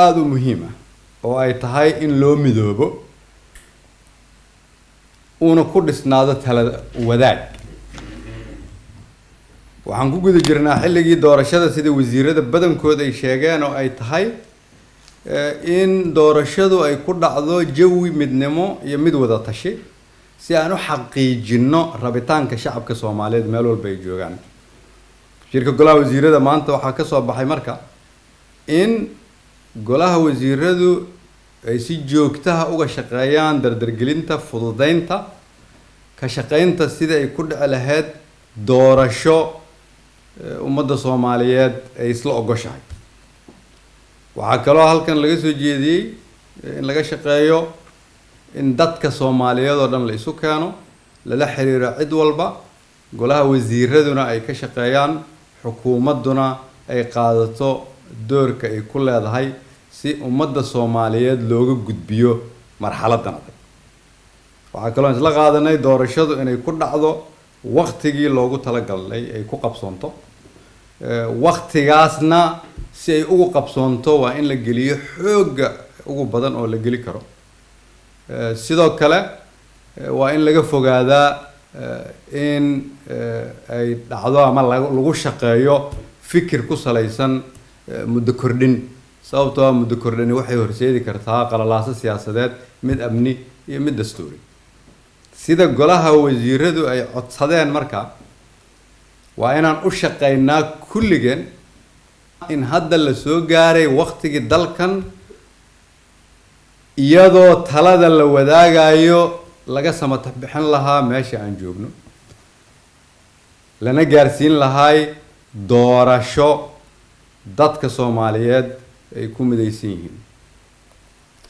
aad u muhiim ah oo ay tahay in loo midoobo una ku dhisnaado tala wadaag. waxaan ku guda jirnaa xilligii doorashada sida wasiirada badankooda ay sheegeen oo ay tahay in doorashadu ay ku dhacdo jawi midnimo iyo mid wada tashi si aan u xaqiijino rabitaanka shacabka Soomaaliyeed meel walba ay joogaan. shirka golaha wasiirada maanta waxaa ka soo baxay marka in golaha wasiiradu ay si joogto ah uga shaqeeyaan dardargelinta fududeynta ka shaqeynta sida ay ku dhici lahayd doorasho ummadda Soomaaliyeed ay isla ogoshahay. waxaa kaloo halkan laga soo jeediyey in laga shaqeeyo in dadka Soomaaliyeed oo dhan la isu keeno lala xiriiro cid walba golaha wasiiraduna ay ka shaqeeyaan xukuumaduna ay qaadato doorka ay ku leedahay si ummadda Soomaaliyeed looga gudbiyo marxaladan adag. waxaa kaloo isla qaadanay doorashadu inay ku dhacdo waqtigii loogu talagalay ay ku qabsoonto waqtigaasna si ay ugu qabsoonto waa in la geliyo xoogga ugu badan oo la geli karo. sidoo kale waa in laga fogaadaa in ay dhacdo ama lagu shaqeeyo fikir ku salaysan muddo kordhin sababtoo ah muddo kordhini waxay horseedi kartaa qalalaaso siyaasadeed mid amni iyo mid dastuuri. sida golaha wasiiradu ay codsadeen marka waa inaan u shaqeynaa kulligeen in hadda la soo gaaray waqtigii dalkan iyadoo talada la wadaagayo laga samatax bixin lahaa meesha aan joogno lana gaarsiin lahay doorasho dadka Soomaaliyeed ay ku midaysan yihiin.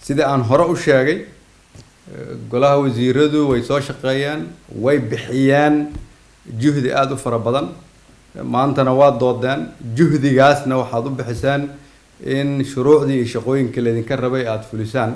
sida aan hore u sheegay golaha wasiiradu way soo shaqeeyaan way bixiyaan juhdi aad u fara badan maantana waa doodeen juhdigaasna waxaad u bixisaan in shuruucdii iyo shaqooyinka la idinka rabay aad fulisaan